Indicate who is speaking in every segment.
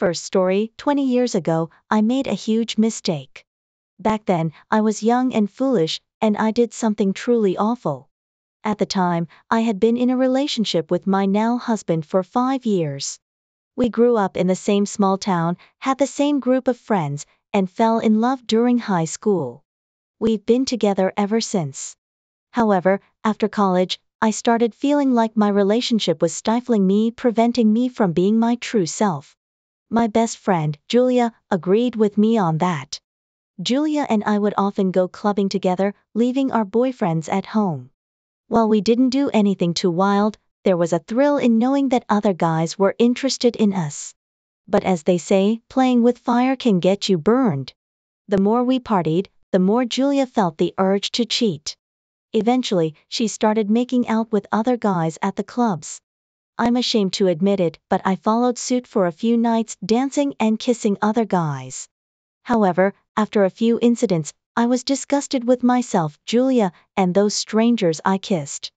Speaker 1: First story, 20 years ago, I made a huge mistake. Back then, I was young and foolish, and I did something truly awful. At the time, I had been in a relationship with my now husband for 5 years. We grew up in the same small town, had the same group of friends, and fell in love during high school. We've been together ever since. However, after college, I started feeling like my relationship was stifling me, preventing me from being my true self. My best friend, Julia, agreed with me on that. Julia and I would often go clubbing together, leaving our boyfriends at home. While we didn't do anything too wild, there was a thrill in knowing that other guys were interested in us. But as they say, playing with fire can get you burned. The more we partied, the more Julia felt the urge to cheat. Eventually, she started making out with other guys at the clubs. I'm ashamed to admit it, but I followed suit for a few nights, dancing and kissing other guys. However, after a few incidents, I was disgusted with myself, Julia, and those strangers I kissed.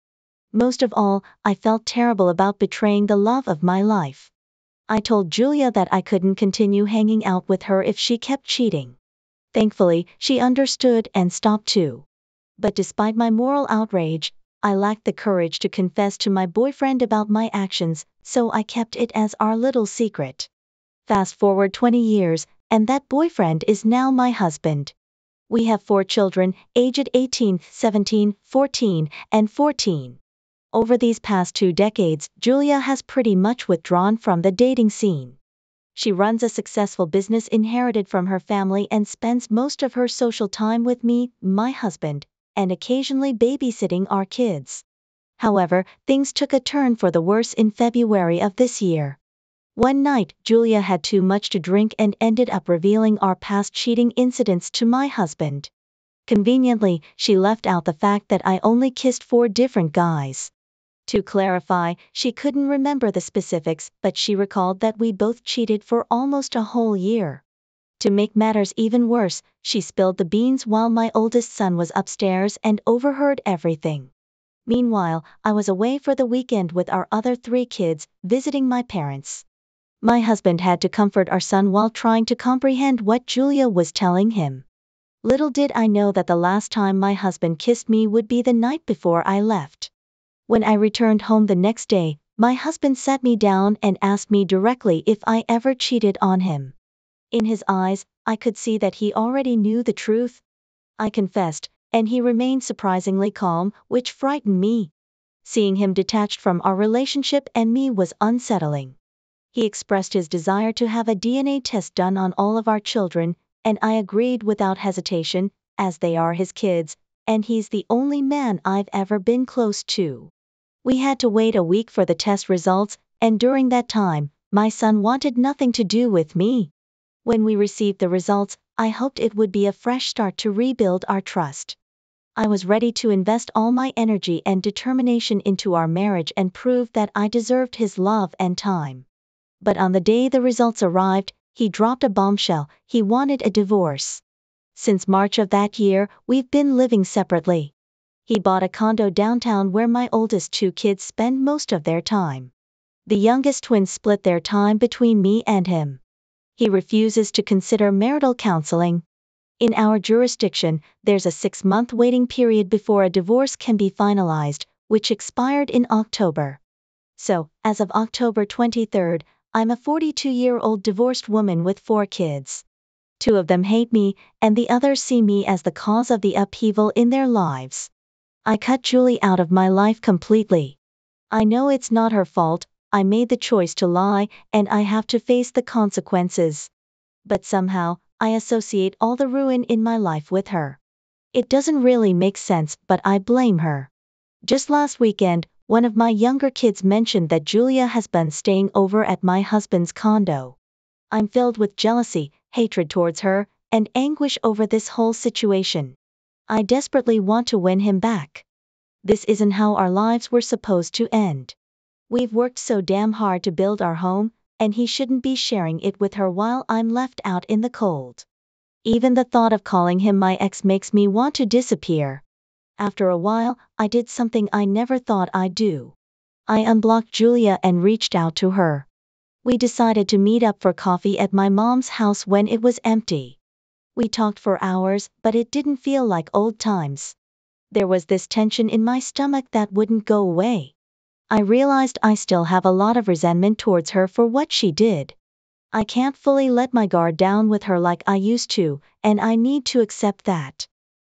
Speaker 1: Most of all, I felt terrible about betraying the love of my life. I told Julia that I couldn't continue hanging out with her if she kept cheating. Thankfully, she understood and stopped too. But despite my moral outrage, I lacked the courage to confess to my boyfriend about my actions, so I kept it as our little secret. Fast forward 20 years, and that boyfriend is now my husband. We have 4 children, aged 18, 17, 14, and 14. Over these past 2 decades, Julia has pretty much withdrawn from the dating scene. She runs a successful business inherited from her family and spends most of her social time with me, my husband, and occasionally babysitting our kids. However, things took a turn for the worse in February of this year. One night, Julia had too much to drink and ended up revealing our past cheating incidents to my husband. Conveniently, she left out the fact that I only kissed 4 different guys. To clarify, she couldn't remember the specifics, but she recalled that we both cheated for almost a whole year. To make matters even worse, she spilled the beans while my oldest son was upstairs and overheard everything. Meanwhile, I was away for the weekend with our other 3 kids, visiting my parents. My husband had to comfort our son while trying to comprehend what Julia was telling him. Little did I know that the last time my husband kissed me would be the night before I left. When I returned home the next day, my husband sat me down and asked me directly if I ever cheated on him. In his eyes, I could see that he already knew the truth. I confessed, and he remained surprisingly calm, which frightened me. Seeing him detached from our relationship and me was unsettling. He expressed his desire to have a DNA test done on all of our children, and I agreed without hesitation, as they are his kids, and he's the only man I've ever been close to. We had to wait a week for the test results, and during that time, my son wanted nothing to do with me. When we received the results, I hoped it would be a fresh start to rebuild our trust. I was ready to invest all my energy and determination into our marriage and prove that I deserved his love and time. But on the day the results arrived, he dropped a bombshell: he wanted a divorce. Since March of that year, we've been living separately. He bought a condo downtown where my oldest 2 kids spend most of their time. The youngest twins split their time between me and him. He refuses to consider marital counseling. In our jurisdiction, there's a 6-month waiting period before a divorce can be finalized, which expired in October. So, as of October 23rd, I'm a 42-year-old divorced woman with 4 kids. 2 of them hate me, and the others see me as the cause of the upheaval in their lives. I cut Julie out of my life completely. I know it's not her fault. I made the choice to lie, and I have to face the consequences. But somehow, I associate all the ruin in my life with her. It doesn't really make sense, but I blame her. Just last weekend, one of my younger kids mentioned that Julia has been staying over at my husband's condo. I'm filled with jealousy, hatred towards her, and anguish over this whole situation. I desperately want to win him back. This isn't how our lives were supposed to end. We've worked so damn hard to build our home, and he shouldn't be sharing it with her while I'm left out in the cold. Even the thought of calling him my ex makes me want to disappear. After a while, I did something I never thought I'd do. I unblocked Julia and reached out to her. We decided to meet up for coffee at my mom's house when it was empty. We talked for hours, but it didn't feel like old times. There was this tension in my stomach that wouldn't go away. I realized I still have a lot of resentment towards her for what she did. I can't fully let my guard down with her like I used to, and I need to accept that.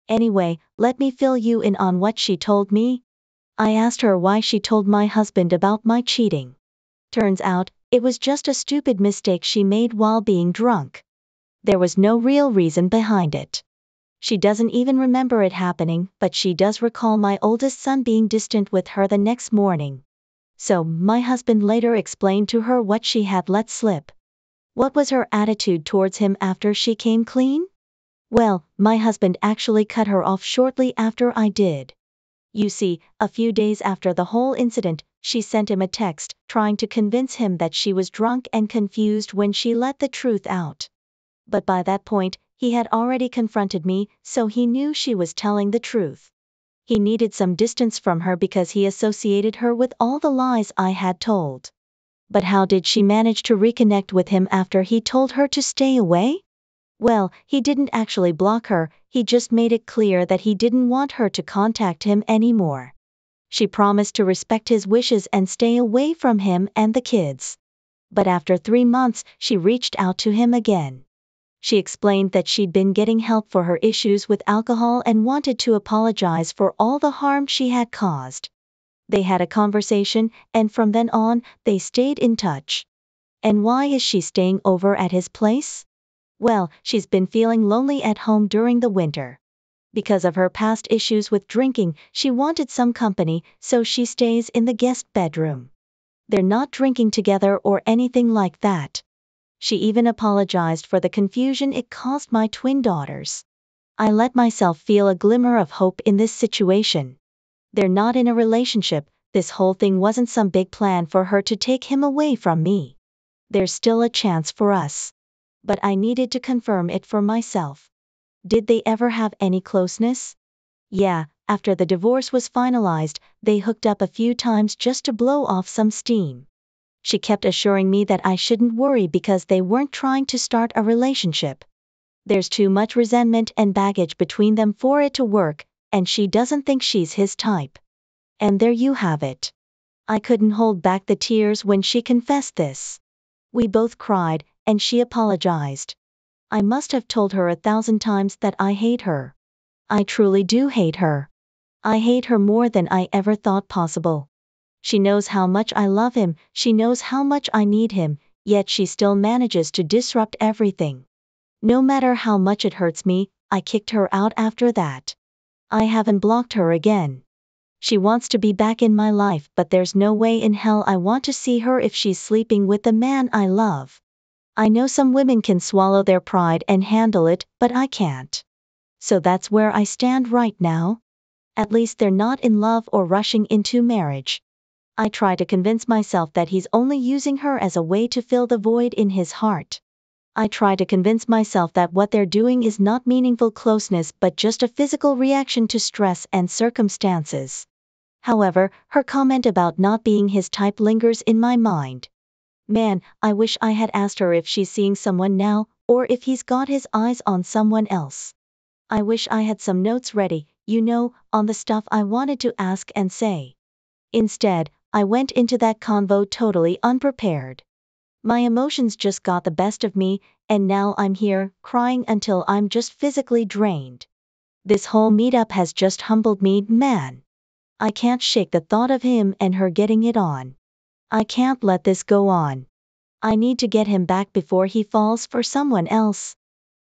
Speaker 1: Anyway, let me fill you in on what she told me. I asked her why she told my husband about my cheating. Turns out, it was just a stupid mistake she made while being drunk. There was no real reason behind it. She doesn't even remember it happening, but she does recall my oldest son being distant with her the next morning. So, my husband later explained to her what she had let slip. What was her attitude towards him after she came clean? Well, my husband actually cut her off shortly after I did. You see, a few days after the whole incident, she sent him a text, trying to convince him that she was drunk and confused when she let the truth out. But by that point, he had already confronted me, so he knew she was telling the truth. He needed some distance from her because he associated her with all the lies I had told. But how did she manage to reconnect with him after he told her to stay away? Well, he didn't actually block her, he just made it clear that he didn't want her to contact him anymore. She promised to respect his wishes and stay away from him and the kids. But after 3 months, she reached out to him again. She explained that she'd been getting help for her issues with alcohol and wanted to apologize for all the harm she had caused. They had a conversation, and from then on, they stayed in touch. And why is she staying over at his place? Well, she's been feeling lonely at home during the winter. Because of her past issues with drinking, she wanted some company, so she stays in the guest bedroom. They're not drinking together or anything like that. She even apologized for the confusion it caused my twin daughters. I let myself feel a glimmer of hope in this situation. They're not in a relationship, this whole thing wasn't some big plan for her to take him away from me. There's still a chance for us. But I needed to confirm it for myself. Did they ever have any closeness? Yeah, after the divorce was finalized, they hooked up a few times just to blow off some steam. She kept assuring me that I shouldn't worry because they weren't trying to start a relationship. There's too much resentment and baggage between them for it to work, and she doesn't think she's his type. And there you have it. I couldn't hold back the tears when she confessed this. We both cried, and she apologized. I must have told her 1,000 times that I hate her. I truly do hate her. I hate her more than I ever thought possible. She knows how much I love him, she knows how much I need him, yet she still manages to disrupt everything. No matter how much it hurts me, I kicked her out after that. I haven't blocked her again. She wants to be back in my life, but there's no way in hell I want to see her if she's sleeping with the man I love. I know some women can swallow their pride and handle it, but I can't. So that's where I stand right now. At least they're not in love or rushing into marriage. I try to convince myself that he's only using her as a way to fill the void in his heart. I try to convince myself that what they're doing is not meaningful closeness but just a physical reaction to stress and circumstances. However, her comment about not being his type lingers in my mind. Man, I wish I had asked her if she's seeing someone now, or if he's got his eyes on someone else. I wish I had some notes ready, on the stuff I wanted to ask and say. Instead, I went into that convo totally unprepared. My emotions just got the best of me, and now I'm here, crying until I'm just physically drained. This whole meetup has just humbled me, man. I can't shake the thought of him and her getting it on. I can't let this go on. I need to get him back before he falls for someone else.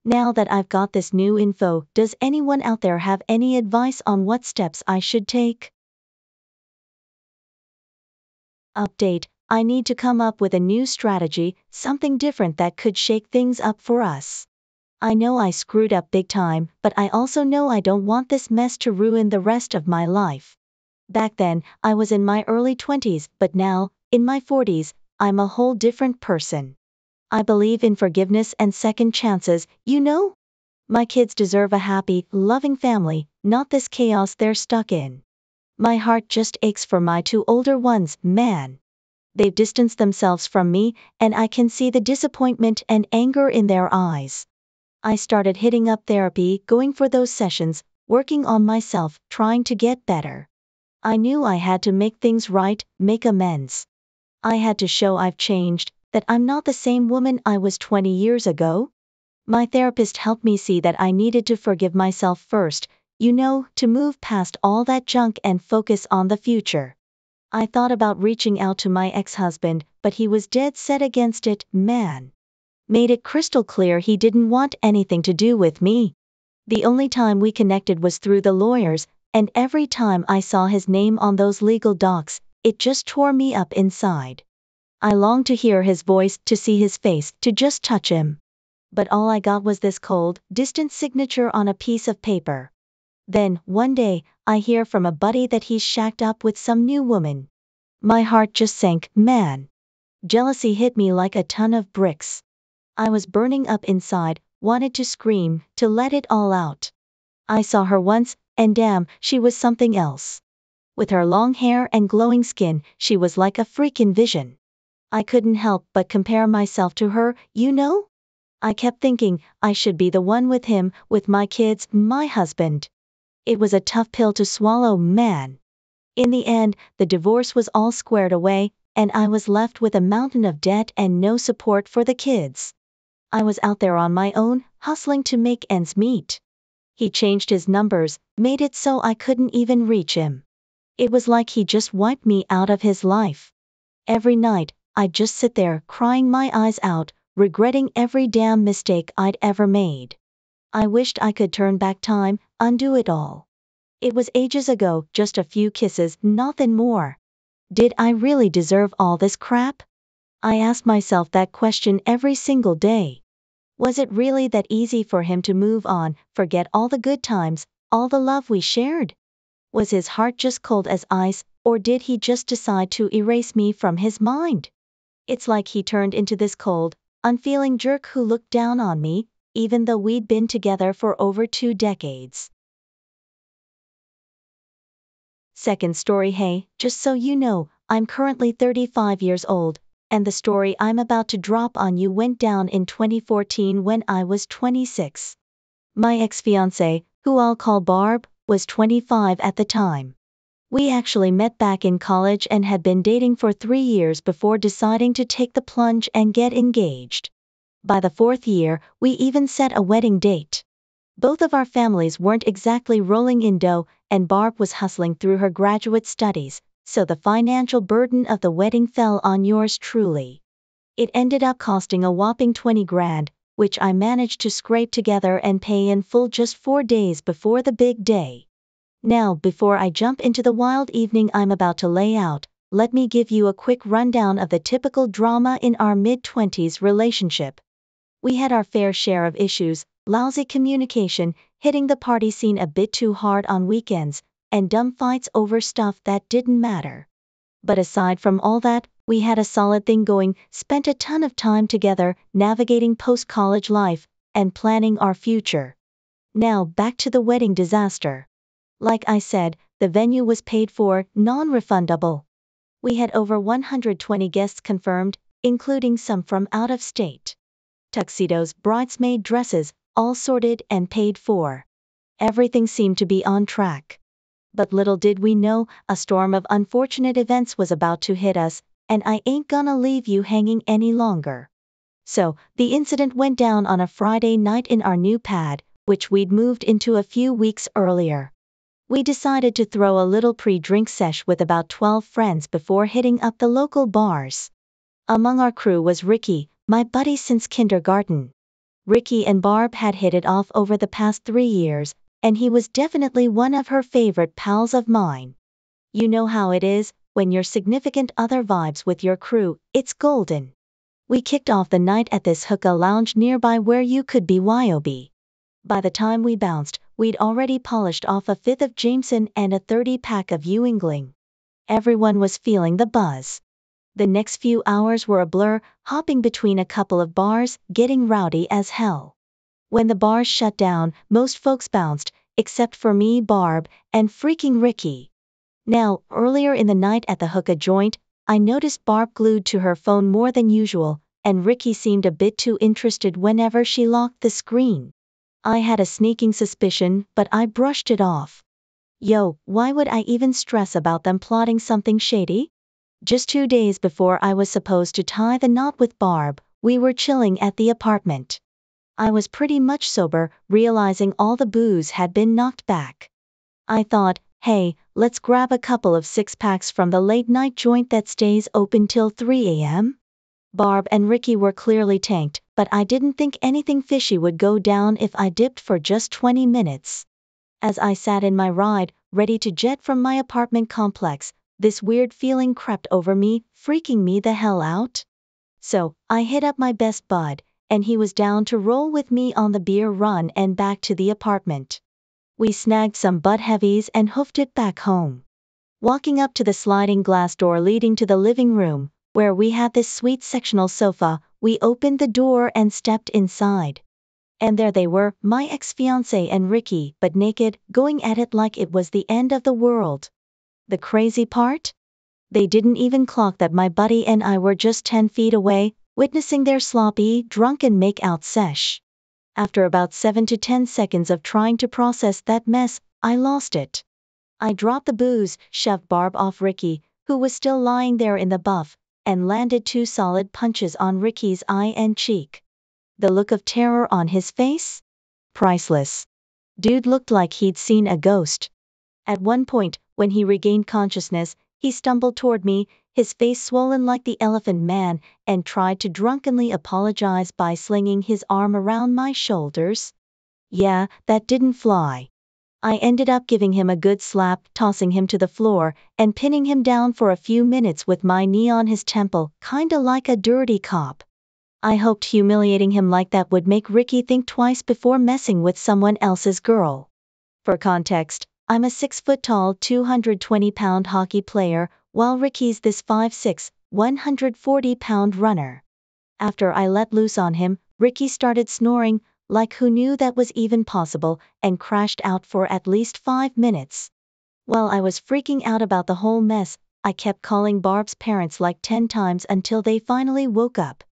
Speaker 1: Now that I've got this new info, does anyone out there have any advice on what steps I should take? Update: I need to come up with a new strategy, something different that could shake things up for us. I know I screwed up big time, but I also know I don't want this mess to ruin the rest of my life. Back then, I was in my early 20s, but now, in my 40s, I'm a whole different person. I believe in forgiveness and second chances, My kids deserve a happy, loving family, not this chaos they're stuck in. My heart just aches for my 2 older ones, man. They've distanced themselves from me, and I can see the disappointment and anger in their eyes. I started hitting up therapy, going for those sessions, working on myself, trying to get better. I knew I had to make things right, make amends. I had to show I've changed, that I'm not the same woman I was 20 years ago. My therapist helped me see that I needed to forgive myself first, to move past all that junk and focus on the future. I thought about reaching out to my ex-husband, but he was dead set against it, man. Made it crystal clear he didn't want anything to do with me. The only time we connected was through the lawyers, and every time I saw his name on those legal docs, it just tore me up inside. I longed to hear his voice, to see his face, to just touch him. But all I got was this cold, distant signature on a piece of paper. Then, one day, I hear from a buddy that he's shacked up with some new woman. My heart just sank, man. Jealousy hit me like a ton of bricks. I was burning up inside, wanted to scream, to let it all out. I saw her once, and damn, she was something else. With her long hair and glowing skin, she was like a freaking vision. I couldn't help but compare myself to her, I kept thinking, I should be the one with him, with my kids, my husband. It was a tough pill to swallow, man. In the end, the divorce was all squared away, and I was left with a mountain of debt and no support for the kids. I was out there on my own, hustling to make ends meet. He changed his numbers, made it so I couldn't even reach him. It was like he just wiped me out of his life. Every night, I'd just sit there, crying my eyes out, regretting every damn mistake I'd ever made. I wished I could turn back time, undo it all. It was ages ago, just a few kisses, nothing more. Did I really deserve all this crap? I asked myself that question every single day. Was it really that easy for him to move on, forget all the good times, all the love we shared? Was his heart just cold as ice, or did he just decide to erase me from his mind? It's like he turned into this cold, unfeeling jerk who looked down on me, even though we'd been together for over 2 decades. Second story. Hey, just so you know, I'm currently 35 years old, and the story I'm about to drop on you went down in 2014 when I was 26. My ex-fiancé, who I'll call Barb, was 25 at the time. We actually met back in college and had been dating for 3 years before deciding to take the plunge and get engaged. By the 4th year, we even set a wedding date. Both of our families weren't exactly rolling in dough, and Barb was hustling through her graduate studies, so the financial burden of the wedding fell on yours truly. It ended up costing a whopping 20 grand, which I managed to scrape together and pay in full just 4 days before the big day. Now, before I jump into the wild evening I'm about to lay out, let me give you a quick rundown of the typical drama in our mid-20s relationship. We had our fair share of issues, lousy communication, hitting the party scene a bit too hard on weekends, and dumb fights over stuff that didn't matter. But aside from all that, we had a solid thing going, spent a ton of time together, navigating post-college life, and planning our future. Now back to the wedding disaster. Like I said, the venue was paid for, non-refundable. We had over 120 guests confirmed, including some from out of state. Tuxedos, bridesmaid dresses, all sorted and paid for. Everything seemed to be on track. But little did we know, a storm of unfortunate events was about to hit us, and I ain't gonna leave you hanging any longer. So, the incident went down on a Friday night in our new pad, which we'd moved into a few weeks earlier. We decided to throw a little pre-drink sesh with about 12 friends before hitting up the local bars. Among our crew was Ricky, my buddy since kindergarten. Ricky and Barb had hit it off over the past 3 years, and he was definitely one of her favorite pals of mine. You know how it is, when your significant other vibes with your crew, it's golden. We kicked off the night at this hookah lounge nearby where you could BYOB. By the time we bounced, we'd already polished off a 5th of Jameson and a 30-pack of Yingling. Everyone was feeling the buzz. The next few hours were a blur, hopping between a couple of bars, getting rowdy as hell. When the bars shut down, most folks bounced, except for me, Barb, and freaking Ricky. Now, earlier in the night at the hookah joint, I noticed Barb glued to her phone more than usual, and Ricky seemed a bit too interested whenever she locked the screen. I had a sneaking suspicion, but I brushed it off. Yo, why would I even stress about them plotting something shady? Just 2 days before I was supposed to tie the knot with Barb, we were chilling at the apartment. I was pretty much sober, realizing all the booze had been knocked back. I thought, hey, let's grab a couple of six-packs from the late-night joint that stays open till 3 a.m.? Barb and Ricky were clearly tanked, but I didn't think anything fishy would go down if I dipped for just 20 minutes. As I sat in my ride, ready to jet from my apartment complex, this weird feeling crept over me, freaking me the hell out. So, I hit up my best bud, and he was down to roll with me on the beer run and back to the apartment. We snagged some butt heavies and hoofed it back home. Walking up to the sliding glass door leading to the living room, where we had this sweet sectional sofa, we opened the door and stepped inside. And there they were, my ex-fiancé and Ricky, but naked, going at it like it was the end of the world. The crazy part? They didn't even clock that my buddy and I were just 10 feet away, witnessing their sloppy, drunken make-out sesh. After about 7 to 10 seconds of trying to process that mess, I lost it. I dropped the booze, shoved Barb off Ricky, who was still lying there in the buff, and landed 2 solid punches on Ricky's eye and cheek. The look of terror on his face? Priceless. Dude looked like he'd seen a ghost. At one point, when he regained consciousness, he stumbled toward me, his face swollen like the Elephant Man, and tried to drunkenly apologize by slinging his arm around my shoulders. Yeah, that didn't fly. I ended up giving him a good slap, tossing him to the floor, and pinning him down for a few minutes with my knee on his temple, kinda like a dirty cop. I hoped humiliating him like that would make Ricky think twice before messing with someone else's girl. For context, I'm a 6-foot-tall, 220-pound hockey player, while Ricky's this 5'6", 140-pound runner. After I let loose on him, Ricky started snoring, like who knew that was even possible, and crashed out for at least 5 minutes. While I was freaking out about the whole mess, I kept calling Barb's parents like 10 times until they finally woke up.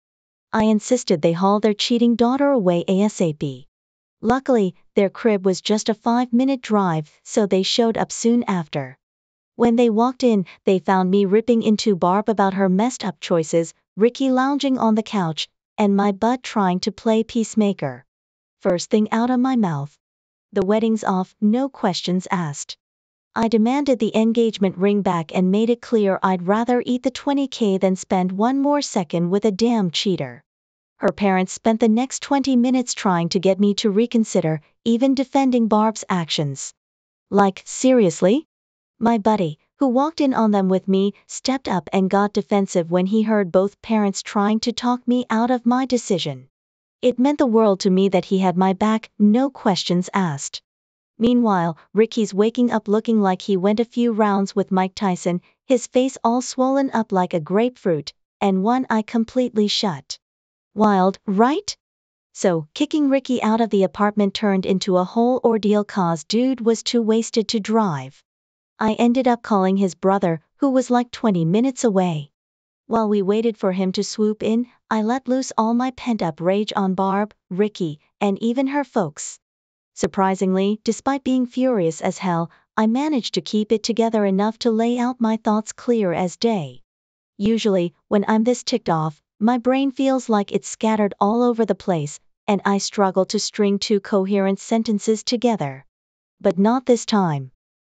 Speaker 1: I insisted they haul their cheating daughter away ASAP. Luckily, their crib was just a 5-minute drive, so they showed up soon after. When they walked in, they found me ripping into Barb about her messed up choices, Ricky lounging on the couch, and my butt trying to play peacemaker. First thing out of my mouth. The wedding's off, no questions asked. I demanded the engagement ring back and made it clear I'd rather eat the $20K than spend one more second with a damn cheater. Her parents spent the next 20 minutes trying to get me to reconsider, even defending Barb's actions. Like, seriously? My buddy, who walked in on them with me, stepped up and got defensive when he heard both parents trying to talk me out of my decision. It meant the world to me that he had my back, no questions asked. Meanwhile, Ricky's waking up looking like he went a few rounds with Mike Tyson, his face all swollen up like a grapefruit, and one eye completely shut. Wild, right? So, kicking Ricky out of the apartment turned into a whole ordeal cause dude was too wasted to drive. I ended up calling his brother, who was like 20 minutes away. While we waited for him to swoop in, I let loose all my pent-up rage on Barb, Ricky, and even her folks. Surprisingly, despite being furious as hell, I managed to keep it together enough to lay out my thoughts clear as day. Usually, when I'm this ticked off, my brain feels like it's scattered all over the place, and I struggle to string 2 coherent sentences together. But not this time.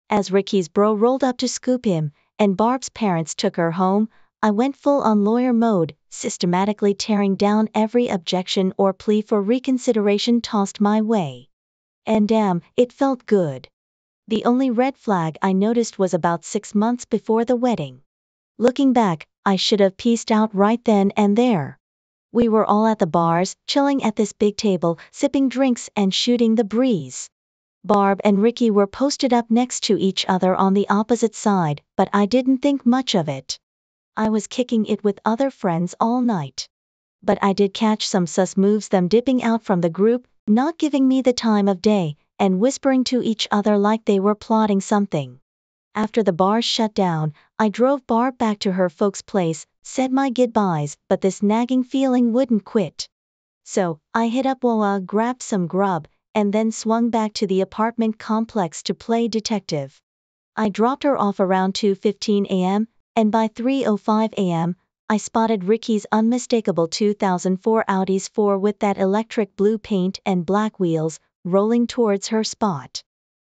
Speaker 1: As Ricky's bro rolled up to scoop him, and Barb's parents took her home, I went full on lawyer mode, systematically tearing down every objection or plea for reconsideration tossed my way. And damn, it felt good. The only red flag I noticed was about 6 months before the wedding. Looking back, I should have peaced out right then and there. We were all at the bars, chilling at this big table, sipping drinks and shooting the breeze. Barb and Ricky were posted up next to each other on the opposite side, but I didn't think much of it. I was kicking it with other friends all night. But I did catch some sus moves, them dipping out from the group, not giving me the time of day, and whispering to each other like they were plotting something. After the bars shut down, I drove Barb back to her folks' place, said my goodbyes, but this nagging feeling wouldn't quit. So, I hit up Wawa, grabbed some grub, and then swung back to the apartment complex to play detective. I dropped her off around 2:15 a.m., and by 3:05 a.m., I spotted Ricky's unmistakable 2004 Audi's 4 with that electric blue paint and black wheels, rolling towards her spot.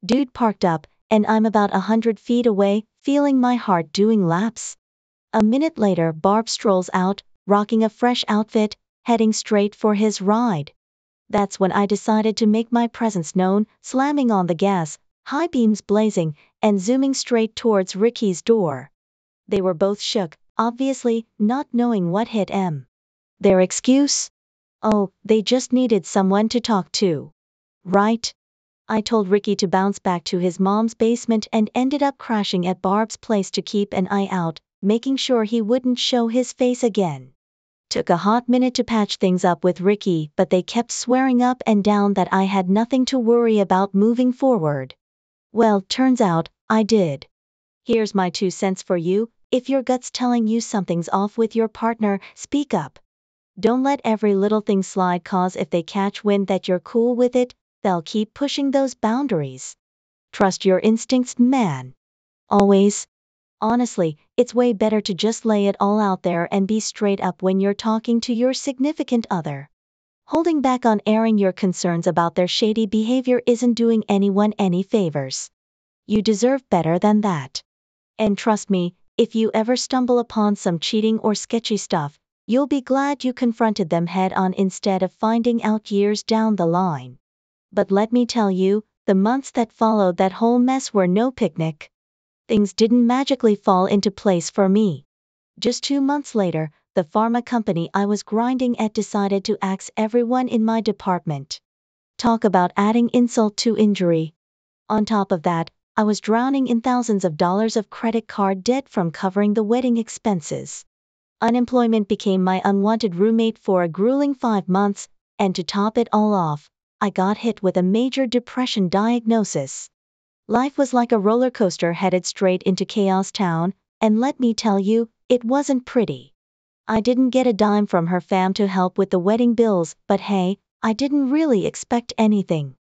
Speaker 1: Dude parked up, and I'm about 100 feet away, feeling my heart doing laps. A minute later, Barb strolls out, rocking a fresh outfit, heading straight for his ride. That's when I decided to make my presence known, slamming on the gas, high beams blazing, and zooming straight towards Ricky's door. They were both shook, obviously, not knowing what hit them. Their excuse? Oh, they just needed someone to talk to. Right? I told Ricky to bounce back to his mom's basement and ended up crashing at Barb's place to keep an eye out, making sure he wouldn't show his face again. Took a hot minute to patch things up with Ricky, but they kept swearing up and down that I had nothing to worry about moving forward. Well, turns out, I did. Here's my 2 cents for you: if your gut's telling you something's off with your partner, speak up. Don't let every little thing slide, cause if they catch wind that you're cool with it, they'll keep pushing those boundaries. Trust your instincts, man. Always. Honestly, it's way better to just lay it all out there and be straight up when you're talking to your significant other. Holding back on airing your concerns about their shady behavior isn't doing anyone any favors. You deserve better than that. And trust me, if you ever stumble upon some cheating or sketchy stuff, you'll be glad you confronted them head on instead of finding out years down the line. But let me tell you, the months that followed that whole mess were no picnic. Things didn't magically fall into place for me. Just 2 months later, the pharma company I was grinding at decided to axe everyone in my department. Talk about adding insult to injury. On top of that, I was drowning in thousands of dollars of credit card debt from covering the wedding expenses. Unemployment became my unwanted roommate for a grueling 5 months, and to top it all off, I got hit with a major depression diagnosis. Life was like a roller coaster headed straight into Chaos Town, and let me tell you, it wasn't pretty. I didn't get a dime from her fam to help with the wedding bills, but hey, I didn't really expect anything.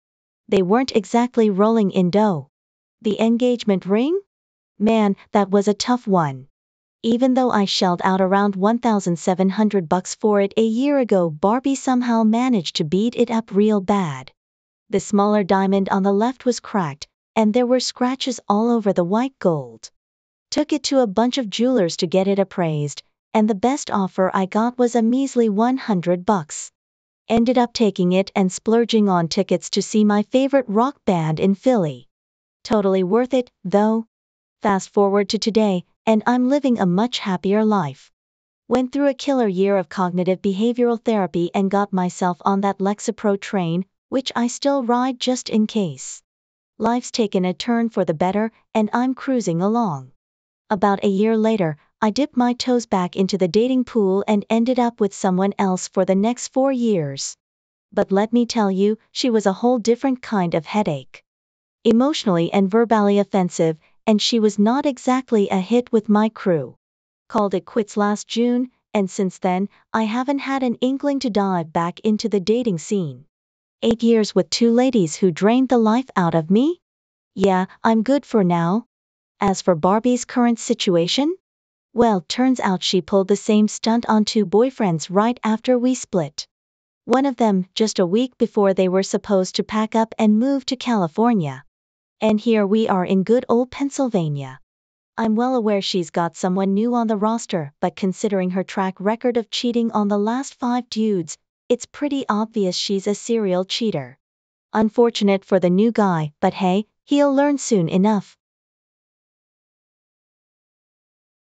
Speaker 1: They weren't exactly rolling in dough. The engagement ring? Man, that was a tough one. Even though I shelled out around $1,700 for it a year ago, Barbie somehow managed to beat it up real bad. The smaller diamond on the left was cracked, and there were scratches all over the white gold. Took it to a bunch of jewelers to get it appraised, and the best offer I got was a measly $100. Ended up taking it and splurging on tickets to see my favorite rock band in Philly. Totally worth it, though. Fast forward to today, and I'm living a much happier life. Went through a killer year of cognitive behavioral therapy and got myself on that Lexapro train, which I still ride just in case. Life's taken a turn for the better, and I'm cruising along. About a year later, I dipped my toes back into the dating pool and ended up with someone else for the next 4 years. But let me tell you, she was a whole different kind of headache. Emotionally and verbally offensive, and she was not exactly a hit with my crew. Called it quits last June, and since then, I haven't had an inkling to dive back into the dating scene. 8 years with 2 ladies who drained the life out of me? Yeah, I'm good for now. As for Barbie's current situation? Well, turns out she pulled the same stunt on 2 boyfriends right after we split. One of them just a week before they were supposed to pack up and move to California. And here we are in good old Pennsylvania. I'm well aware she's got someone new on the roster, but considering her track record of cheating on the last 5 dudes, it's pretty obvious she's a serial cheater. Unfortunate for the new guy, but hey, he'll learn soon enough.